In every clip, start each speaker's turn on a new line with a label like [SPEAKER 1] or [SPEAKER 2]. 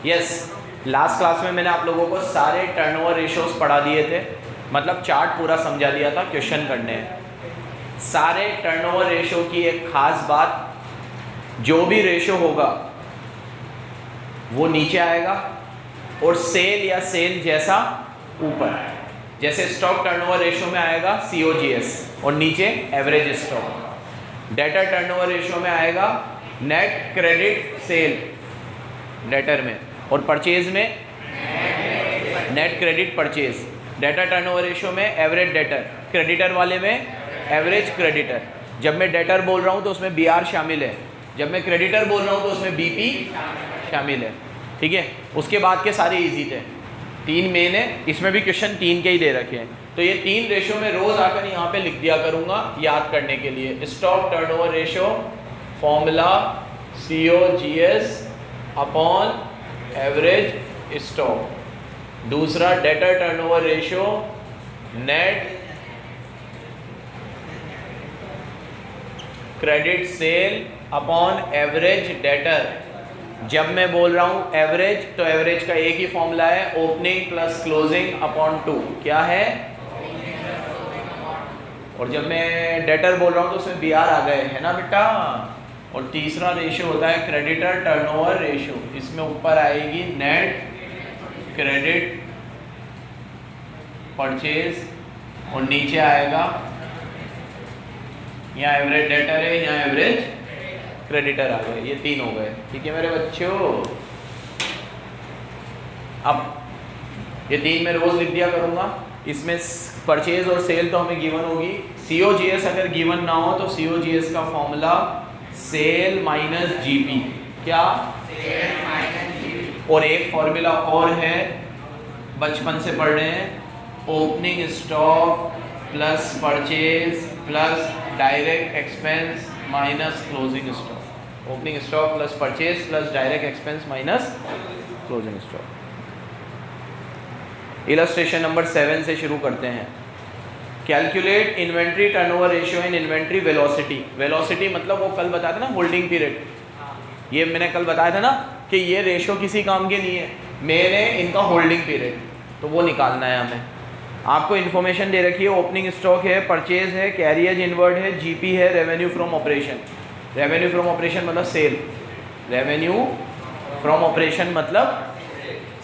[SPEAKER 1] Yes, last class में मैंने आप लोगों को सारे टर्नओवर रेशियोज पढ़ा दिए थे, मतलब चार्ट पूरा समझा दिया था, क्वेश्चन करने हैं। सारे टर्नओवर रेशियो की एक खास बात, जो भी रेशियो होगा वो नीचे आएगा और सेल या सेल जैसा ऊपर। जैसे स्टॉक टर्नओवर रेशियो में आएगा COGS और नीचे average stock. Debtor turnover ratio में आएगा नेट क्रेडिट सेल डेटर में, और परचेज में net credit purchase. Debtor turnover ratio में एवरेज डेटर, क्रेडिटर वाले में एवरेज क्रेडिटर। जब मैं डेटर बोल रहा हूँ तो उसमें BR शामिल है, जब मैं क्रेडिटर बोल रहा हूँ तो उसमें BP शामिल है। ठीक है, उसके बाद के सारे इजी थे, 3 मेन है, इसमें भी क्वेश्चन 3 के ही दे रखे हैं। तो ये 3 रेशियो में रोज आकर यहाँ पे लिख दिया करूँगा याद करने के लिए। Stock turnover ratio formula COGS upon average stock. दूसरा debtor turnover ratio net credit sale upon average debtor. जब मैं बोल रहा हूँ एवरेज तो एवरेज का एक ही फॉर्मूला है, ओपनिंग प्लस क्लोजिंग अपॉन 2। क्या है? और जब मैं डेटर बोल रहा हूँ तो उसमें BR आ गए, है ना बेटा। और तीसरा रेशियो होता है क्रेडिटर टर्नओवर रेशियो, इसमें ऊपर आएगी नेट क्रेडिट परचेज और नीचे आएगा, यहाँ एवरेज डेटर है, यहाँ एवरेज क्रेडिटर आ गए। ये 3 हो गए। ठीक है मेरे बच्चों, अब ये 3 मैं रोज लिख दिया करूँगा। इसमें परचेज और सेल तो हमें गिवन होगी। COGS अगर गिवन ना हो तो COGS का फॉर्मूला सेल माइनस GP। क्या? Sale minus GP। और एक फॉर्मूला और है, बचपन से पढ़ रहे हैं, opening stock plus purchase plus direct expense minus closing stock. Opening stock plus purchase plus direct expense minus closing stock. Illustration number 7 से शुरू करते हैं। Calculate inventory turnover ratio and inventory velocity. Velocity मतलब वो कल बताया था ना, होल्डिंग पीरियड। ये मैंने कल बताया था ना कि ये रेशियो किसी काम के नहीं है, मैंने इनका होल्डिंग पीरियड, तो वो निकालना है हमें। आपको इन्फॉर्मेशन दे रखी है, ओपनिंग स्टॉक है, परचेज है, कैरियज इनवर्ड है, GP है, revenue from operation. Revenue from operation मतलब सेल, रेवेन्यू फ्रॉम ऑपरेशन मतलब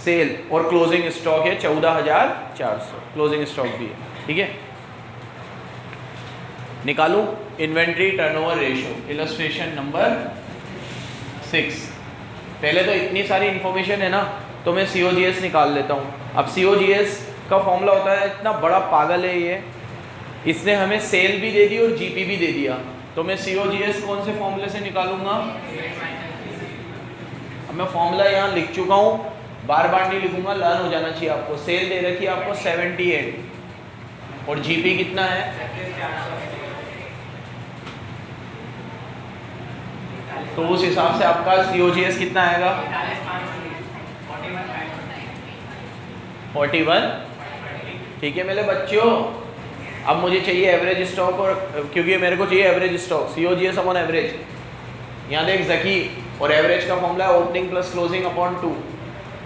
[SPEAKER 1] सेल, और क्लोजिंग स्टॉक है 14,400, क्लोजिंग स्टॉक भी है। ठीक है, निकालूं inventory turnover ratio. Illustration number 6। पहले तो इतनी सारी इन्फॉर्मेशन है ना, तो मैं COGS निकाल लेता हूँ। अब COGS का फॉर्मूला होता है, इतना बड़ा पागल है ये, इसने हमें सेल भी दे दी और GP भी दे दिया। तो मैं COGS कौन से फॉर्मूले से निकालूंगा? अब मैं फॉर्मूला यहाँ लिख चुका हूँ, बार बार नहीं लिखूंगा, लर्न हो जाना चाहिए आपको। सेल दे रखी है आपको 78 और GP कितना है? तो उस हिसाब से आपका COGS कितना आएगा? 41। ठीक है मेरे बच्चों, अब मुझे चाहिए एवरेज स्टॉक, और क्योंकि मेरे को चाहिए average stock, COGS upon average. यहाँ देख जकी, और एवरेज का फॉर्मूला है ओपनिंग प्लस क्लोजिंग अपॉन 2।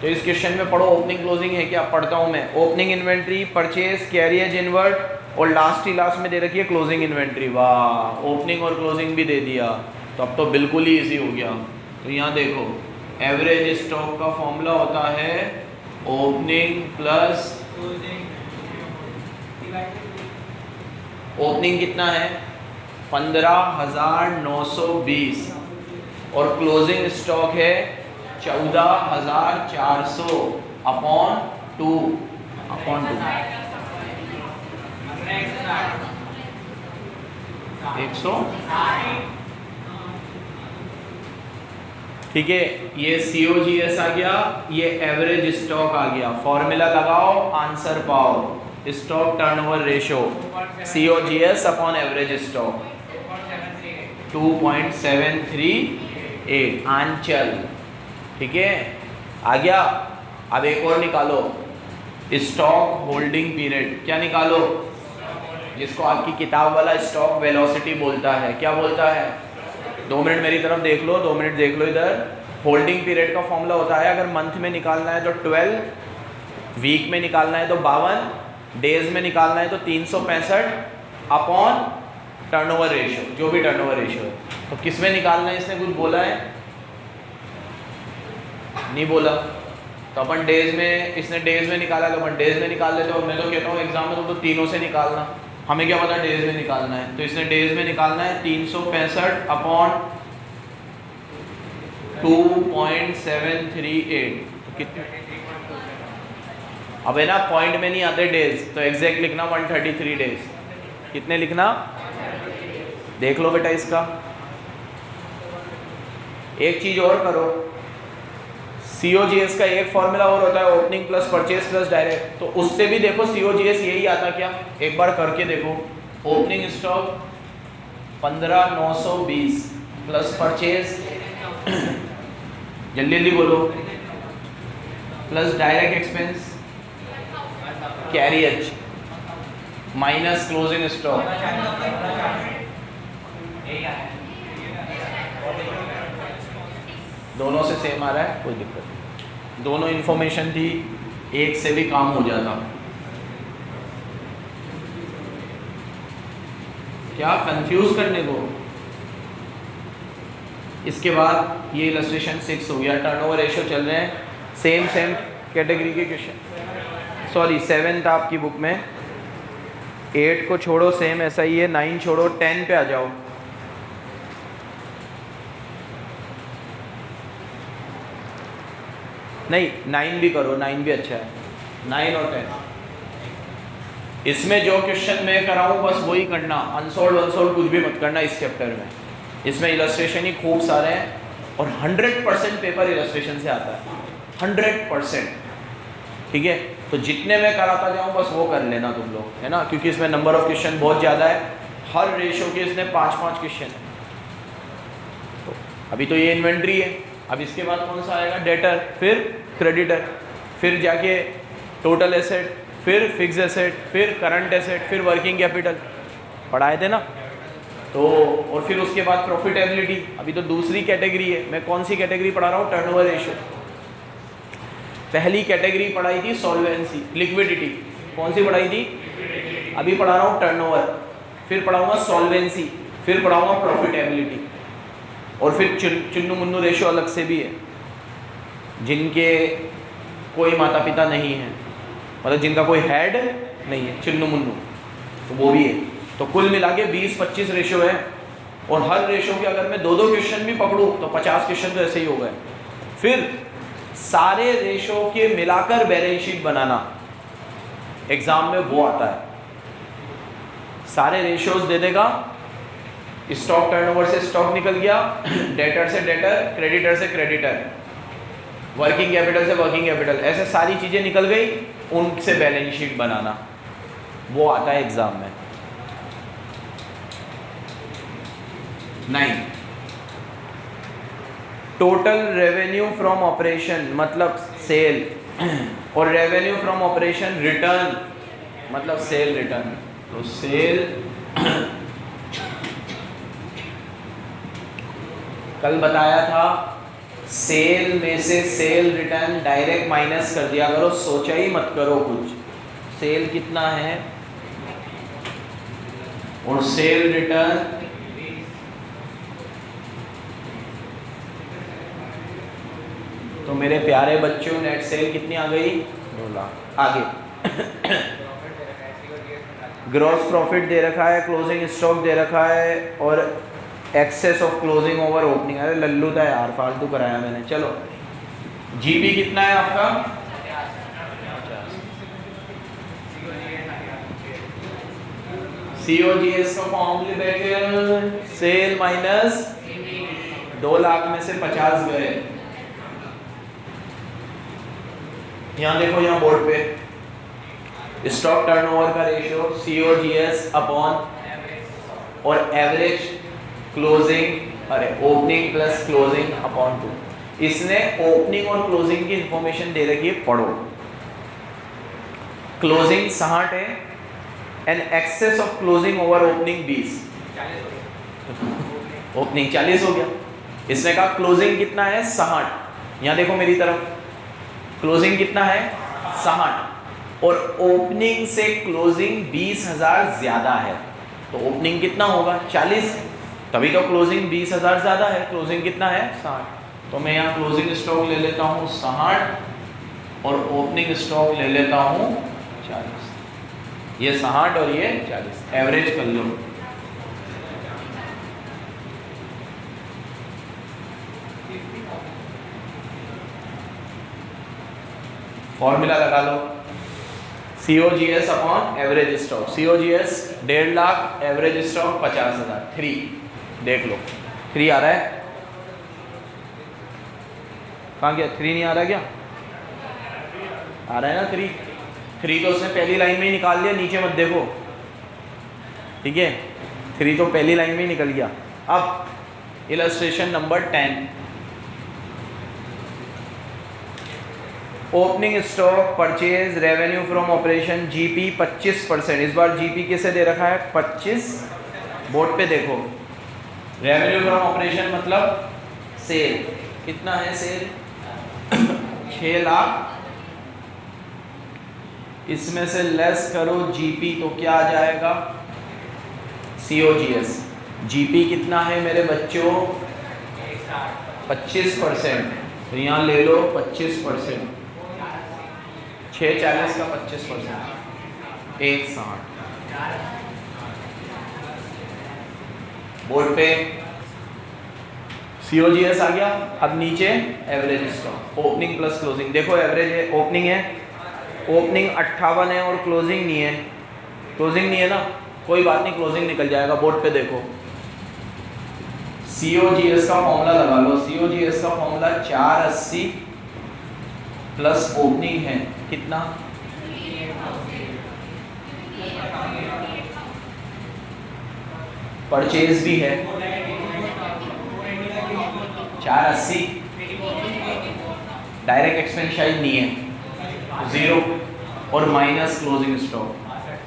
[SPEAKER 1] तो इस क्वेश्चन में पढ़ो ओपनिंग क्लोजिंग है क्या, पढ़ता हूँ मैं। Opening inventory, purchase, carriage inward, और लास्ट ही लास्ट में दे रखी है क्लोजिंग इन्वेंट्री। वाह, ओपनिंग और क्लोजिंग भी दे दिया, तो अब तो बिल्कुल ही इजी हो गया। तो यहाँ देखो, एवरेज स्टॉक का फॉर्मूला होता है ओपनिंग प्लस, ओपनिंग कितना है? 15,920, और क्लोजिंग स्टॉक है 14,400 अपॉन 2 100। ठीक है, ये COGS आ गया, ये एवरेज स्टॉक आ गया। फॉर्मूला लगाओ, आंसर पाओ। Stock turnover ratio COGS upon average stock 2.738 आंचल। ठीक है, आ गया। अब एक और निकालो, स्टॉक होल्डिंग पीरियड। क्या निकालो? जिसको आपकी किताब वाला स्टॉक वेलोसिटी बोलता है। क्या बोलता है? 2 मिनट मेरी तरफ देख लो, 2 मिनट देख लो इधर। होल्डिंग पीरियड का फॉर्मूला होता है, अगर मंथ में निकालना है तो 12, वीक में निकालना है तो 52, डेज में निकालना है तो 365 अपॉन टर्नओवर रेशियो, जो भी टर्नओवर रेशियो है। तो किस में निकालना है, इसने कुछ बोला है? नहीं बोला। तो अपन डेज में, इसने डेज में निकाला तो अपन डेज में निकाल लेते, और मैं तो कहता हूँ एग्जाम में तो तीनों से निकालना, हमें क्या पता डेज में निकालना है। तो इसने डेज में निकालना है 365 अपॉन 2.738, तो कितने? अब है ना पॉइंट में नहीं आते डेज, तो एग्जैक्ट लिखना 133 डेज। कितने लिखना? देख लो बेटा इसका। एक चीज और करो, COGS का एक फॉर्मूला और होता है, opening plus purchase plus direct. तो उससे भी देखो COGS यही आता क्या, एक बार करके देखो। ओपनिंग स्टॉक 15,920 प्लस परचेज, जल्दी जल्दी बोलो, plus direct expense carriage minus closing stock, दोनों से सेम आ रहा है, कोई दिक्कत नहीं। दोनों इन्फॉर्मेशन थी, एक से भी काम हो जाता। क्या कंफ्यूज करने को? इसके बाद ये इलस्ट्रेशन 6 हो गया। टर्नओवर रेशियो चल रहे हैं, सेम कैटेगरी के क्वेश्चन, सॉरी 7 था आपकी बुक में। 8 को छोड़ो, सेम ऐसा ही है। 9 छोड़ो, 10 पे आ जाओ। नहीं 9 भी करो, 9 भी अच्छा है, 9 और 10। इसमें जो क्वेश्चन मैं कराऊँ बस वही करना, अनसोल्व कुछ भी मत करना इस चैप्टर में। इसमें इलस्ट्रेशन ही खूब सारे हैं और 100% पेपर इलस्ट्रेशन से आता है, 100%। ठीक है, तो जितने मैं कराता जाऊँ बस वो कर लेना तुम लोग, है ना, क्योंकि इसमें नंबर ऑफ क्वेश्चन बहुत ज़्यादा है। हर रेशो के इसने 5-5 क्वेश्चन है। तो अभी तो ये इन्वेंट्री है, अब इसके बाद कौन सा आएगा? डेटर, फिर क्रेडिटर, फिर जाके टोटल एसेट, फिर फिक्स एसेट, फिर करंट एसेट, फिर वर्किंग कैपिटल, पढ़ाए थे ना। तो और फिर उसके बाद प्रॉफिटेबिलिटी। अभी तो दूसरी कैटेगरी है। मैं कौन सी कैटेगरी पढ़ा रहा हूँ? Turnover ratio. पहली कैटेगरी पढ़ाई थी सॉल्वेंसी, लिक्विडिटी। कौन सी पढ़ाई थी? अभी पढ़ा रहा हूँ टर्नओवर, फिर पढ़ाऊँगा सॉल्वेंसी, फिर पढ़ाऊँगा प्रॉफिटेबिलिटी, और फिर चुन्नू मुन्नू रेशियो अलग से भी है, जिनके कोई माता पिता नहीं है, मतलब जिनका कोई हेड नहीं है, चुन्नू मुन्नू, तो वो भी है। तो कुल मिला के 20-25 रेशियो है, और हर रेशियो के अगर मैं 2-2 क्वेश्चन भी पकड़ूँ तो 50 क्वेश्चन तो ऐसे ही हो गए। फिर सारे रेशियो के मिलाकर बैलेंस शीट बनाना एग्जाम में वो आता है। सारे रेशियोज दे देगा, स्टॉक टर्नओवर से स्टॉक निकल गया, डेटर से डेटर, क्रेडिटर से क्रेडिटर, वर्किंग कैपिटल से वर्किंग कैपिटल, ऐसे सारी चीज़ें निकल गई, उनसे बैलेंस शीट बनाना वो आता है एग्जाम में। 9 टोटल रेवेन्यू फ्रॉम ऑपरेशन मतलब सेल, और रेवेन्यू फ्रॉम ऑपरेशन रिटर्न मतलब सेल रिटर्न। तो सेल कल बताया था, सेल में से सेल रिटर्न डायरेक्ट माइनस कर दिया करो, सोचा ही मत करो कुछ। सेल कितना है और सेल रिटर्न तो मेरे प्यारे बच्चों नेट सेल कितनी आ गई? 2 लाख। आगे ग्रॉस प्रॉफिट दे रखा है, क्लोजिंग स्टॉक दे रखा है, और excess of closing over opening. अरे लल्लू था यार, फालतू कराया मैंने। चलो जीपी कितना है आपका? COGS का फॉर्मूला सेल माइनस 2 लाख में से 50 गए। यहाँ देखो, यहाँ बोर्ड पे स्टॉक टर्नओवर का रेशियो COGS अपॉन और एवरेज क्लोजिंग, अरे ओपनिंग प्लस क्लोजिंग अपॉन 2। इसने ओपनिंग और क्लोजिंग की इंफॉर्मेशन दे रखी है, पढ़ो। क्लोजिंग 60 है and excess of closing over opening 20, opening 40 हो गया। इसने कहा क्लोजिंग कितना है 60, यहाँ देखो मेरी तरफ, क्लोजिंग कितना है 60 और ओपनिंग से क्लोजिंग 20,000 ज़्यादा है, तो ओपनिंग कितना होगा 40, तभी तो क्लोजिंग 20,000 ज़्यादा है, क्लोजिंग कितना है 60, तो मैं यहाँ क्लोजिंग स्टॉक ले लेता हूँ 60 और ओपनिंग स्टॉक ले लेता हूँ 40, ये 60 और ये 40, एवरेज कर लो। फॉर्मूला लगा लो, COGS upon average stock, COGS 1.5 lakh, average stock 50,000, 3 देख लो 3 आ रहा है, कहाँ गया 3 नहीं आ रहा क्या, आ रहा है ना 3 तो उसने पहली लाइन में ही निकाल लिया, नीचे मत देखो, ठीक है 3 तो पहली लाइन में ही निकल गया। अब illustration number 10, opening stock purchase revenue from operation GP 25%, इस बार GP किसे दे रखा है 25, बोर्ड पे देखो, रेवेन्यू फ्रॉम ऑपरेशन मतलब सेल, कितना है सेल 6 लाख, इसमें से लेस करो GP तो क्या आ जाएगा COGS, GP कितना है मेरे बच्चों 25%, तो यहाँ ले लो 25%, 640 का 25%, 160, बोर्ड पे COGS आ गया। अब नीचे average stock, opening plus closing, देखो एवरेज है, ओपनिंग है, ओपनिंग 58 है और क्लोजिंग नहीं है, क्लोजिंग नहीं है ना, कोई बात नहीं, क्लोजिंग निकल जाएगा, बोर्ड पे देखो, COGS का फॉर्मूला लगा लो, COGS का फॉर्मूला 480 प्लस ओपनिंग है कितना, परचेज भी है 480, डायरेक्ट एक्सपेंस शायद नहीं है 0 और माइनस क्लोजिंग स्टॉक,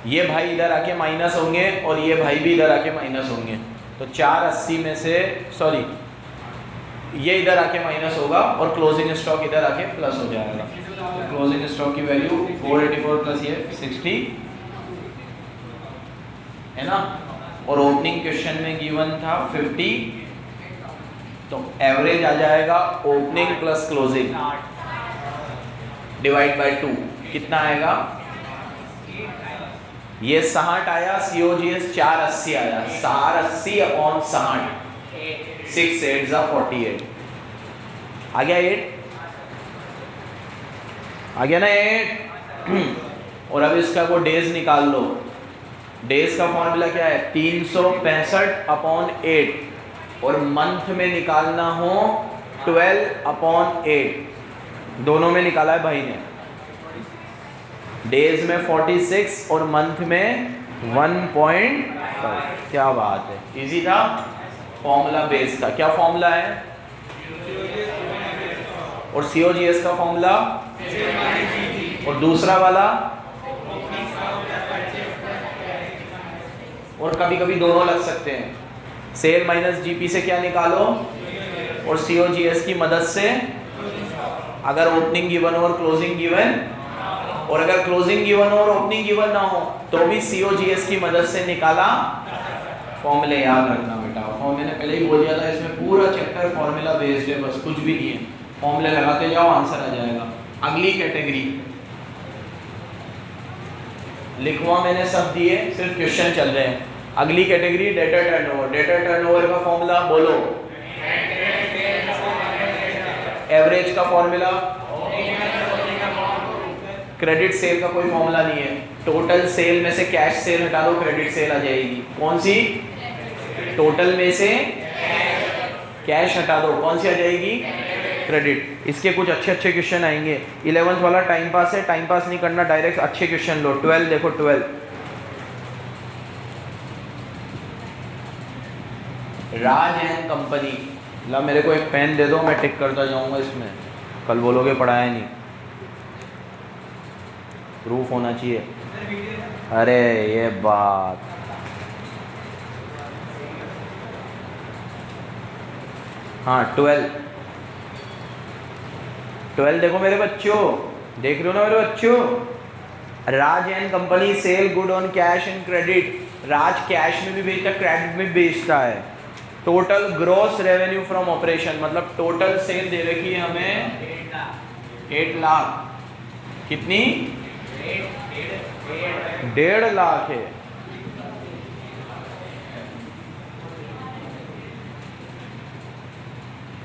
[SPEAKER 1] ये भाई इधर आके माइनस होंगे और ये भाई भी इधर आके माइनस होंगे, तो 480 में से सॉरी ये इधर आके माइनस होगा और क्लोजिंग स्टॉक इधर आके प्लस हो जाएगा, तो क्लोजिंग स्टॉक की वैल्यू 484 प्लस ये 60 है ना, और ओपनिंग क्वेश्चन में गिवन था 50, तो एवरेज आ जाएगा opening plus closing divide by 2, कितना आएगा, ये 60 आया, COGS 480 आया, 480 अपॉन 60, 6 8 48, आ गया 8, आ गया ना 8 और अब इसका वो डेज निकाल लो, डेज का फॉर्मूला क्या है 365 अपॉन 8 और मंथ में निकालना हो 12 अपॉन 8, दोनों में निकाला है भाई ने, डेज में 46 और मंथ में 1.5, क्या बात है, इजी था, फॉर्मूला बेस था, क्या फॉर्मूला है, और COGS का फॉर्मूला और दूसरा वाला, और कभी कभी दोनों लग सकते हैं, सेल माइनस GP से क्या निकालो और COGS की मदद से, अगर ओपनिंग गिवन हो और क्लोजिंग गिवन, और अगर क्लोजिंग गिवन हो और ओपनिंग गिवन ना हो तो भी COGS की मदद से निकाला, फॉर्मूले याद रखना बेटा, फॉर्मूले मैंने पहले ही बोल दिया था, इसमें पूरा चैप्टर फॉर्मूला बेस्ड है, बस कुछ भी नहीं है, फॉर्मूले लगाते जाओ आंसर आ जाएगा। अगली कैटेगरी लिखवा मैंने सब दिए, सिर्फ क्वेश्चन चल रहे हैं। अगली category debtor turnover, debtor turnover का फॉर्मूला बोलो, एवरेज का फॉर्मूला, क्रेडिट सेल का कोई फॉर्मूला नहीं है, टोटल सेल में से कैश सेल हटा दो क्रेडिट सेल आ जाएगी, कौन सी, टोटल में से कैश हटा दो कौन सी आ जाएगी, क्रेडिट। इसके कुछ अच्छे अच्छे क्वेश्चन आएंगे, 11th वाला टाइम पास है, टाइम पास नहीं करना, डायरेक्ट अच्छे क्वेश्चन लो। 12 देखो, 12 राज एंड कंपनी, ला मेरे को एक पेन दे दो, मैं टिक करता जाऊंगा इसमें, कल बोलोगे पढ़ाया नहीं, प्रूफ होना चाहिए। अरे ये बात हाँ 12 देखो मेरे बच्चों, देख रहे हो ना मेरे बच्चों, Raj and company sell good on cash and credit. Raj cash में भी बेचता है, क्रेडिट में भी बेचता है। Total gross revenue from operation, मतलब टोटल सेल दे रखी है हमें 8 लाख। कितनी? 1.5 लाख है।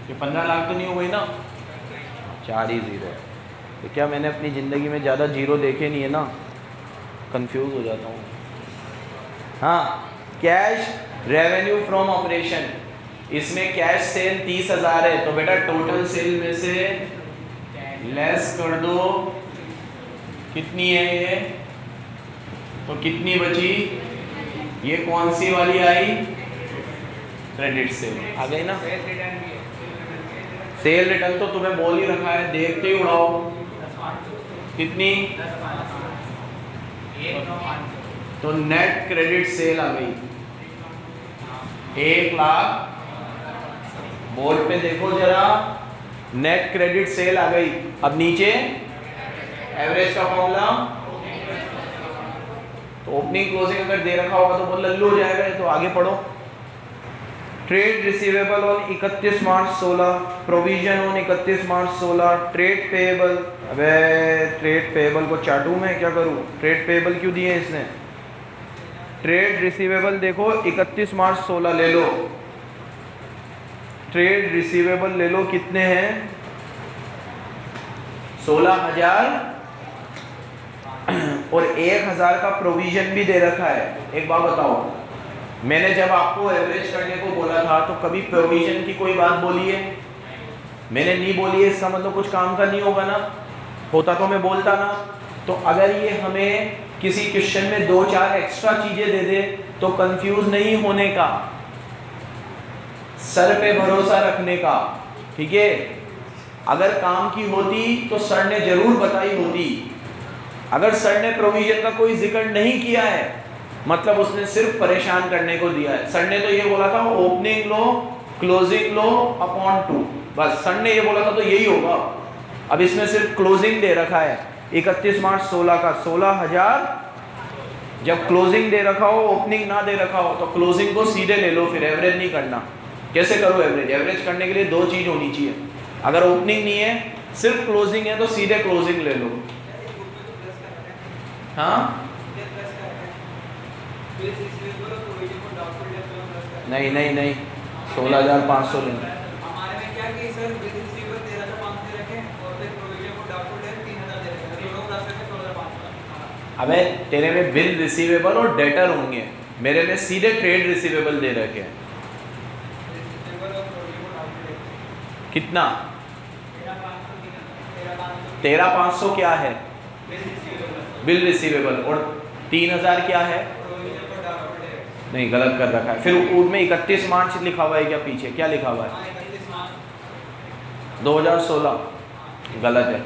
[SPEAKER 1] ये 15 लाख तो नहीं हो गई ना? 4 ही जीरो है। तो क्या मैंने अपनी ज़िंदगी में ज़्यादा जीरो देखे नहीं है ना, कंफ्यूज हो जाता हूँ। हाँ, कैश रेवेन्यू फ्रॉम ऑपरेशन, इसमें कैश सेल 30,000 है, तो बेटा टोटल सेल में से लेस कर दो, कितनी है ये, तो कितनी बची? ये कौन सी वाली आई? क्रेडिट सेल आ गई ना। सेल रिटर्न तो तुम्हें बोल ही रखा है, देखते ही उड़ाओ। कितनी? तो नेट क्रेडिट सेल आ गई 1 लाख। बोर्ड पे देखो जरा, नेट क्रेडिट सेल आ गई। अब नीचे एवरेज का फॉर्मूला, तो ओपनिंग क्लोजिंग अगर दे रखा होगा तो बहुत लल्लू हो जाएगा। तो आगे पढ़ो। Trade receivable on 31 March 16, provision on 31 March 16, trade payable. अबे ट्रेड पेएबल को चाटू मैं क्या करूं? ट्रेड पेएबल क्यों दिए इसने? ट्रेड रिसीवेबल देखो 31 मार्च 16 ले लो, ट्रेड रिसीवेबल ले लो, कितने हैं? 16,000 और 1,000 का प्रोविजन भी दे रखा है। एक बात बताओ, मैंने जब आपको एवरेज करने को बोला था तो कभी प्रोविजन की कोई बात बोली है? मैंने नहीं बोली है, इसका मतलब कुछ काम का नहीं होगा ना, होता तो मैं बोलता ना। तो अगर ये हमें किसी क्वेश्चन में 2-4 एक्स्ट्रा चीजें दे दे तो कंफ्यूज नहीं होने का, सर पे भरोसा रखने का, ठीक है। अगर काम की होती तो सर ने जरूर बताई होती। अगर सर ने प्रोविजन का कोई जिक्र नहीं किया है मतलब उसने सिर्फ परेशान करने को दिया है। सर ने तो ये बोला था ओपनिंग लो क्लोजिंग लो अपॉन 2, बस सर ने ये बोला था तो यही होगा। अब इसमें सिर्फ क्लोजिंग दे रखा है 31 मार्च 16 का 16,000। जब क्लोजिंग दे रखा हो ओपनिंग ना दे रखा हो तो क्लोजिंग को सीधे ले लो, फिर एवरेज नहीं करना। कैसे करो एवरेज? एवरेज करने के लिए 2 चीज होनी चाहिए। अगर ओपनिंग नहीं है सिर्फ क्लोजिंग है तो सीधे क्लोजिंग ले लो। हाँ नहीं नहीं नहीं 16,500 लेना।
[SPEAKER 2] हमारे में क्या कि सर बिल रिसीवर 13,500 दे रखे और फिर प्रोविजन को डाउटफुल डेट 3,000 दे रखे, दोनों प्लस करके 16,500।
[SPEAKER 1] अबे तेरे में बिल रिसीवेबल और डेटर होंगे, मेरे में सीधे ट्रेड रिसीवेबल दे रखे हैं। कितना? 13,500 क्या है? Bill receivable. और 3,000 क्या है? नहीं गलत कर रखा है। फिर उसमें 31 मार्च लिखा हुआ है क्या? पीछे क्या लिखा हुआ है? 2016 गलत है।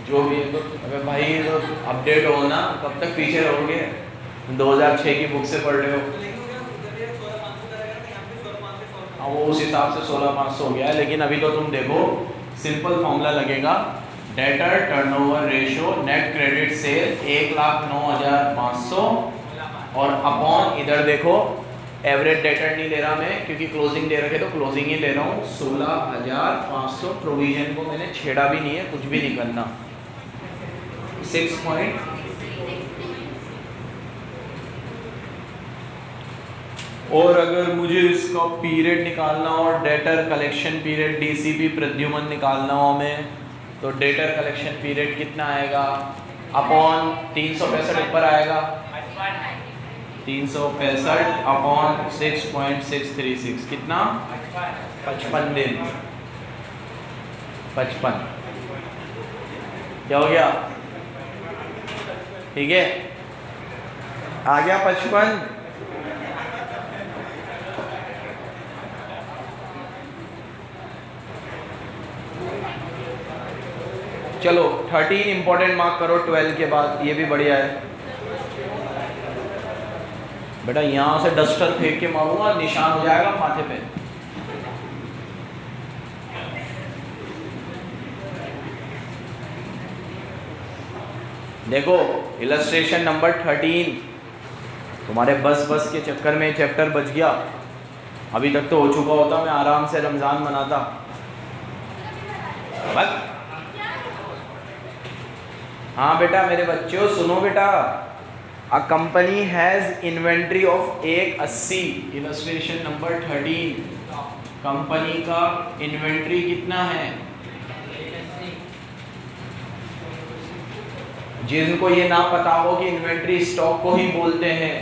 [SPEAKER 1] जो भी है तो अबे भाई तो अपडेट हो ना, कब तक पीछे रहोगे? 2006 की बुक से पढ़ रहे हो। हाँ वो उस हिसाब से 16,500 हो गया है। लेकिन अभी तो तुम देखो सिंपल फॉर्मूला लगेगा, debtor turnover ratio net credit cell 1,09,500 और अपॉन इधर देखो एवरेज डेटर नहीं ले रहा मैं क्योंकि क्लोजिंग दे रखे तो क्लोजिंग ही ले रहा हूँ 16,500। प्रोविजन को मैंने छेड़ा भी नहीं है, कुछ भी नहीं करना। 6 पॉइंट और अगर मुझे इसका पीरियड निकालना हो, debtor collection period DCP Pradyuman निकालना हो हमें, तो डेटर कलेक्शन पीरियड कितना आएगा? अपॉन 365 ऊपर आएगा 365 अपॉन 6.636 कितना? 55 दिन। 55 क्या हो गया? ठीक है आ गया 55। चलो 13 इंपॉर्टेंट मार्क करो 12 के बाद, ये भी बढ़िया है बेटा। यहाँ से डस्टर फेंक के मारूंगा, निशान हो जाएगा माथे पे। देखो इलस्ट्रेशन नंबर 13, तुम्हारे बस के चक्कर में चैप्टर बच गया। अभी तक तो हो चुका होता, मैं आराम से रमज़ान मनाता। बस हाँ बेटा मेरे बच्चों सुनो बेटा, a company has inventory of 180, illustration number 13, company का इन्वेंट्री कितना है? जिनको ये ना पता हो कि इन्वेंट्री स्टॉक को ही बोलते हैं,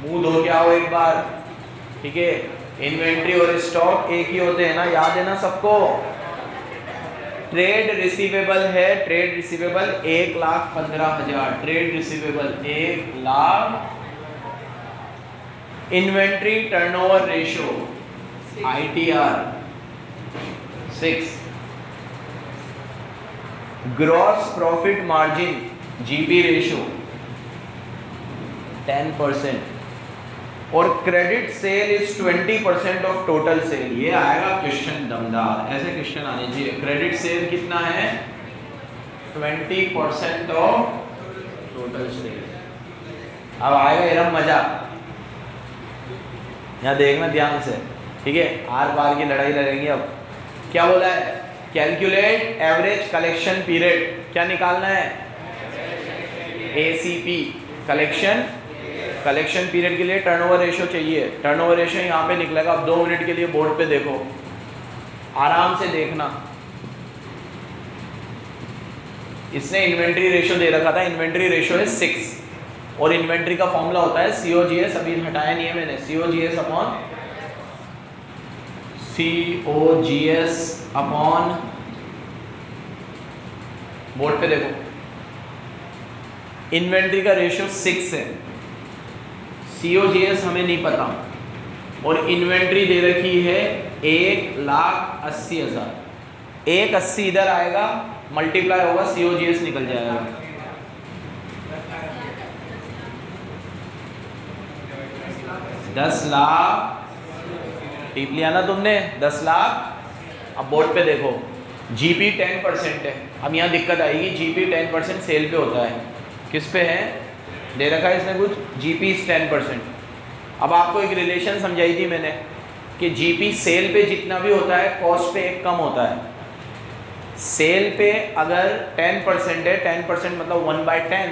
[SPEAKER 1] मुंह धो के आओ एक बार, ठीक है। इन्वेंट्री और स्टॉक एक ही होते हैं ना, याद है ना सबको। ट्रेड रिसीवेबल है, trade receivable 1,15,000, trade receivable 1,00,000। Inventory turnover ratio ITR 6, gross profit margin GP ratio 10%, और credit sale is 20% of total sale. ये आएगा क्वेश्चन दमदार, ऐसे क्वेश्चन आने चाहिए। क्रेडिट सेल कितना है? 20% ऑफ टोटल सेल। अब आएगा एकदम मजा, यहाँ देखना ध्यान से, ठीक है। आर पार की लड़ाई लड़ेंगे। अब क्या बोला है? कैलकुलेट एवरेज कलेक्शन पीरियड, क्या निकालना है? ACP, कलेक्शन पीरियड के लिए टर्नओवर रेशो चाहिए। टर्नओवर रेशो यहाँ पे निकलेगा। अब 2 मिनट के लिए बोर्ड पे देखो, आराम से देखना। इसने इन्वेंट्री रेशो दे रखा था, इन्वेंट्री रेशो है 6, और इन्वेंट्री का फॉर्मूला होता है COGS, अभी हटाया नहीं है मैंने, COGS अपॉन बोर्ड पे देखो। इन्वेंट्री का रेशियो 6 है, COGS हमें नहीं पता, और इन्वेंट्री दे रखी है 1,80,000। 180 इधर आएगा, मल्टीप्लाई होगा, COGS निकल जाएगा। दस लाख टिप लिया ना तुमने, 10 लाख। अब बोर्ड पे देखो, GP 10% है। अब यहाँ दिक्कत आएगी, GP 10% सेल पे होता है, किस पे है? दे रखा है इसने कुछ, GP इज 10%। अब आपको एक रिलेशन समझाई थी मैंने कि GP सेल पे जितना भी होता है कॉस्ट पे एक कम होता है। सेल पे अगर 10% है, 10% मतलब 1/10,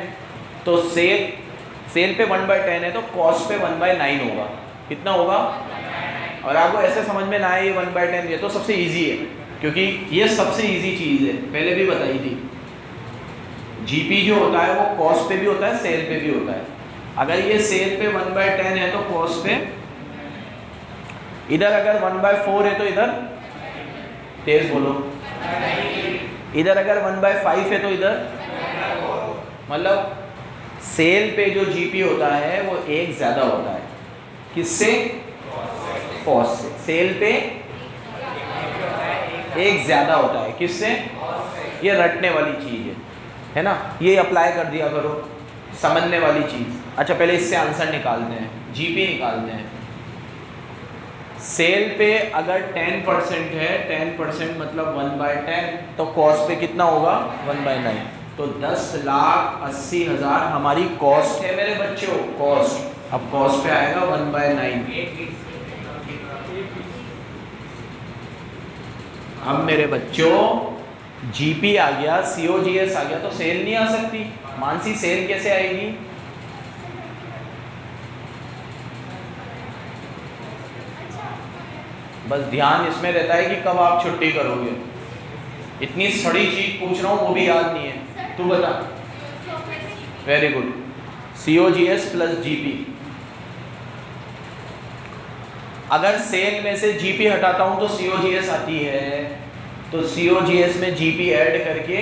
[SPEAKER 1] तो सेल पे 1/10 है तो कॉस्ट पे 1/9 होगा। कितना होगा? और आपको ऐसे समझ में ना आए ये 1/10, ये तो सबसे इजी है, क्योंकि ये सबसे इजी चीज़ है, पहले भी बताई थी। GP जो होता है वो कॉस्ट पे भी होता है, सेल पे भी होता है। अगर ये सेल पे 1/10 है तो कॉस्ट पे, इधर अगर 1/4 है तो इधर, तेज बोलो, इधर अगर 1/5 है तो इधर, मतलब सेल पे जो GP होता है वो एक ज़्यादा होता है, किससे? कॉस्ट से। सेल पे एक ज़्यादा होता है, किससे? ये रटने वाली चीज़ है ना, ये अप्लाई कर दिया करो, समझने वाली चीज़। अच्छा पहले इससे आंसर निकालते हैं, GP निकालते हैं। सेल पे अगर 10% है, 10% मतलब 1/10, तो कॉस्ट पे कितना होगा? 1/9। तो 10,80,000 हमारी कॉस्ट है मेरे बच्चों, कॉस्ट। अब कॉस्ट पे आएगा 1/9। अब मेरे बच्चों GP आ गया, COGS आ गया, तो सेल नहीं आ सकती। मानसी सेल कैसे आएगी? बस ध्यान इसमें रहता है कि कब आप छुट्टी करोगे। इतनी सड़ी चीज पूछ रहा हूँ वो भी याद नहीं है, तू बता। Very good, COGS plus GP। अगर सेल में से GP हटाता हूं तो COGS आती है, तो COGS में GP ऐड करके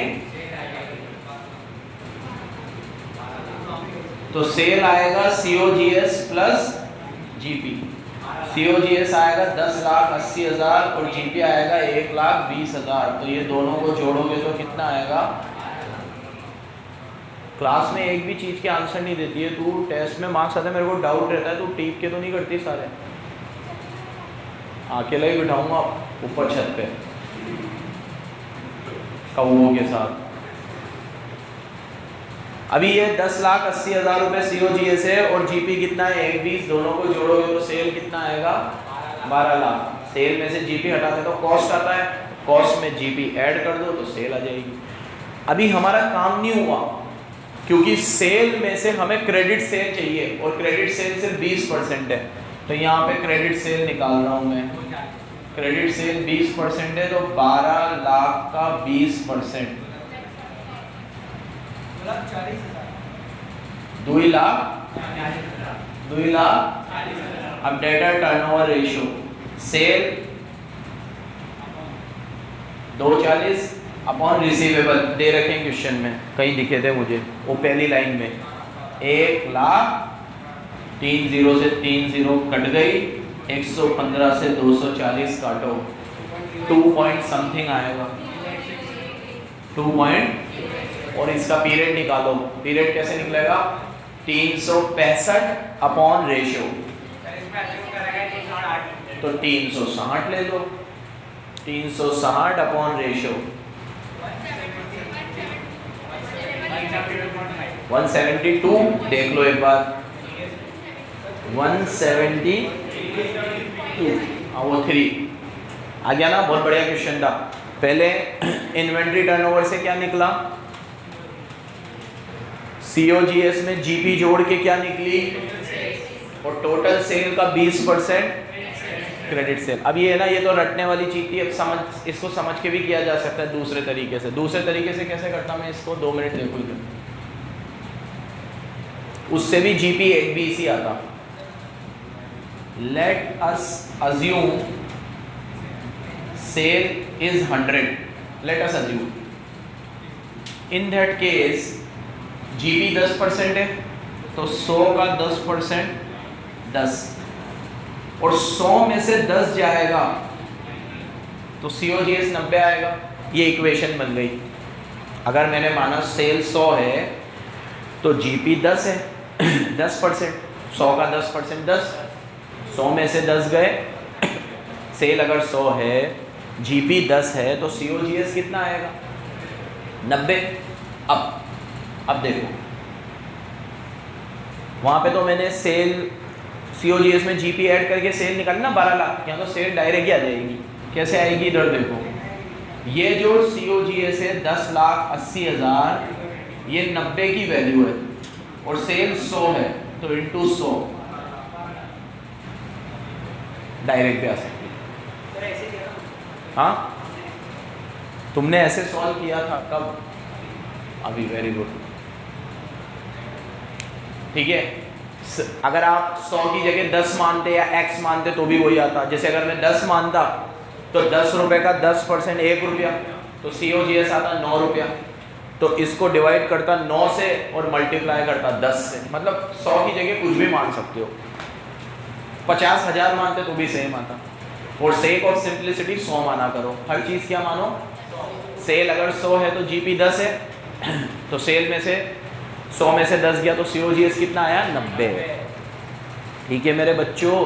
[SPEAKER 1] तो सेल आएगा COGS प्लस GP। COGS आएगा 10,80,000 और GP आएगा 1,20,000। तो ये दोनों को जोड़ोगे तो कितना आएगा? क्लास में एक भी चीज़ के आंसर नहीं देती है तू, टेस्ट में मार्क्स आते हैं, मेरे को डाउट रहता है तू टीप के तो नहीं करती सारे। अकेला ही बिठाऊंगा ऊपर छत पे कौओं के साथ। अभी ये 10,80,000 रुपये COGS है और GP कितना है 1,20, दोनों को जोड़ोगे तो सेल कितना आएगा 12 लाख। सेल में से GP हटाते तो कॉस्ट आता है, कॉस्ट में GP ऐड कर दो तो सेल आ जाएगी। अभी हमारा काम नहीं हुआ क्योंकि सेल में से हमें क्रेडिट सेल चाहिए और क्रेडिट सेल सिर्फ 20% है, तो यहाँ पे क्रेडिट सेल निकाल रहा हूँ मैं। क्रेडिट सेल 20% है तो 12 लाख का 20% 2 लाख 2 लाख। अब debtor turnover ratio sale 240 upon receivable दे रखे हैं क्वेश्चन में, कहीं दिखे थे मुझे वो पहली लाइन में। 1 लाख 3 0 से 3 0 कट गई, 115 से 240 काटो 2 पॉइंट समथिंग आएगा 2 पॉइंट। और इसका पीरियड निकालो, पीरियड कैसे निकलेगा 365 अपॉन रेशियो तो 360 ले लो, 360 अपॉन रेशियो 172 देख लो एक बार 172 वो 3 आ गया ना। बहुत बढ़िया क्वेश्चन था। पहले इन्वेंट्री टर्नओवर से क्या निकला, COGS में GP जोड़ के क्या निकली और टोटल सेल का 20% क्रेडिट सेल। अब ये है ना, ये तो रटने वाली चीज थी, अब इसको समझ के भी किया जा सकता है दूसरे तरीके से। दूसरे तरीके से कैसे करता मैं इसको 2 मिनट देखूंगा, उससे भी GP 120 ही आता। Let us assume sale is 100, let us assume in that case GP 10% है तो 100 का 10% 10 और 100 में से 10 जाएगा तो COGS 90 आएगा। ये इक्वेशन बन गई। अगर मैंने माना सेल 100 है तो GP 10 है 10%, 100 का 10% 10, 100 में से 10 गए। सेल अगर 100 है GP 10 है तो COGS कितना आएगा 90। अब देखो वहाँ पे तो मैंने सेल COGS में GP ऐड करके सेल निकाली ना 12 लाख, यहाँ तो सेल डायरेक्ट ही आ जाएगी। कैसे आएगी इधर देखो, ये जो COGS है 10,80,000, ये 90 की वैल्यू है और सेल 100 है तो इंटू 100 डायरेक्ट पे आ सकती है। हाँ तुमने ऐसे सॉल्व किया था कब, अभी, वेरी गुड। ठीक है, अगर आप 100 की जगह 10 मानते या x मानते तो भी वही आता। जैसे अगर मैं 10 मानता तो 10 रुपये का 10% 1 रुपया, तो COGS आता 9 रुपया। तो इसको डिवाइड करता 9 से और मल्टीप्लाई करता 10 से, मतलब 100 की जगह कुछ भी मान सकते हो। 50,000 मानते तो भी सेम आता। फॉर सेक ऑफ सिंप्लिसिटी 100 माना करो, हर चीज़ क्या मानो। सेल अगर 100 है तो GP 10 है तो सेल में से 100 में से 10 गया तो COGS कितना आया 90। ठीक है मेरे बच्चों,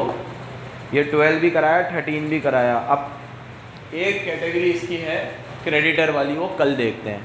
[SPEAKER 1] ये 12 भी कराया 13 भी कराया। अब एक कैटेगरी इसकी है क्रेडिटर वाली, वो कल देखते हैं।